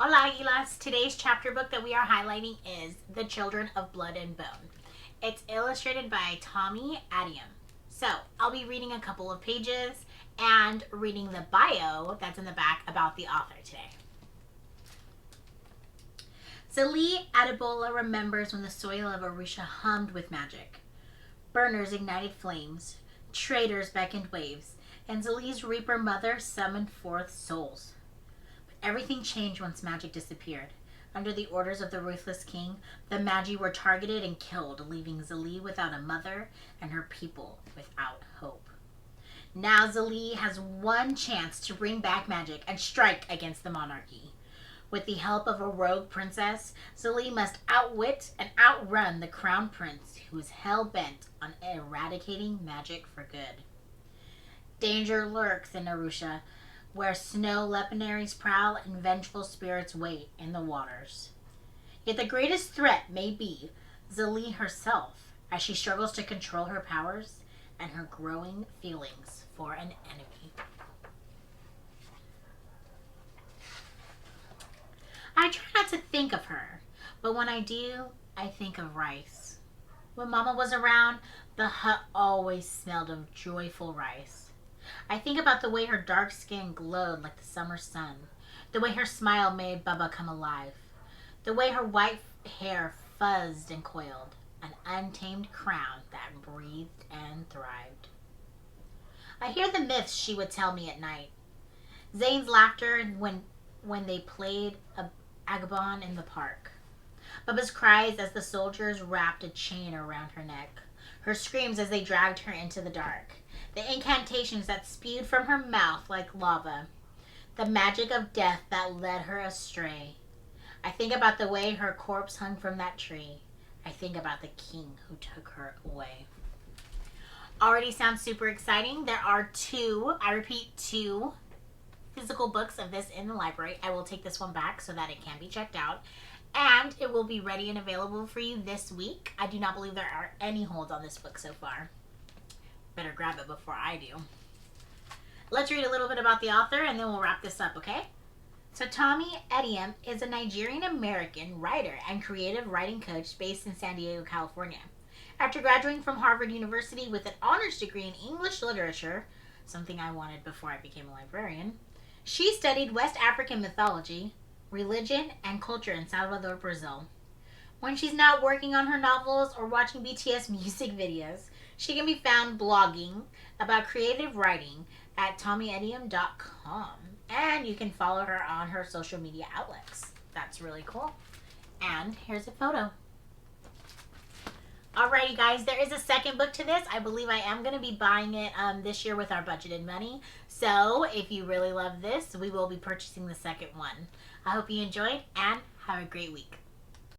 Hola, Ilas. Today's chapter book that we are highlighting is The Children of Blood and Bone. It's illustrated by Tomi, Adeyemi. So, I'll be reading a couple of pages and reading the bio that's in the back about the author today. Zélie Adebola remembers when the soil of Orïsha hummed with magic. Burners ignited flames, traders beckoned waves, and Zélie's reaper mother summoned forth souls. Everything changed once magic disappeared. Under the orders of the ruthless king, the maji were targeted and killed, leaving Zélie without a mother and her people without hope. Now Zélie has one chance to bring back magic and strike against the monarchy. With the help of a rogue princess, Zélie must outwit and outrun the crown prince who is hell-bent on eradicating magic for good. Danger lurks in Orïsha, where snow leopards prowl and vengeful spirits wait in the waters. Yet the greatest threat may be Zélie herself, as she struggles to control her powers and her growing feelings for an enemy. I try not to think of her, but when I do, I think of rice. When Mama was around, the hut always smelled of joyful rice. I think about the way her dark skin glowed like the summer sun, the way her smile made Baba come alive, the way her white hair fuzzed and coiled, an untamed crown that breathed and thrived. I hear the myths she would tell me at night. Zane's laughter when they played a agabon in the park. Baba's cries as the soldiers wrapped a chain around her neck. Her screams as they dragged her into the dark. The incantations that spewed from her mouth like lava. The magic of death that led her astray. I think about the way her corpse hung from that tree. I think about the king who took her away. Already sounds super exciting. There are two physical books of this in the library. I will take this one back so that it can be checked out. And it will be ready and available for you this week. I do not believe there are any holds on this book so far. Better grab it before I do. Let's read a little bit about the author and then we'll wrap this up, okay? So Tomi Adeyemi is a Nigerian-American writer and creative writing coach based in San Diego, California. After graduating from Harvard University with an honors degree in English literature, something I wanted before I became a librarian, she studied West African mythology, religion, and culture in Salvador, Brazil. When she's not working on her novels or watching BTS music videos, she can be found blogging about creative writing at tomiadeyemi.com. And you can follow her on her social media outlets. That's really cool. And here's a photo. Alrighty guys, there is a second book to this. I believe I am going to be buying it this year with our budgeted money. So if you really love this, we will be purchasing the second one. I hope you enjoyed and have a great week.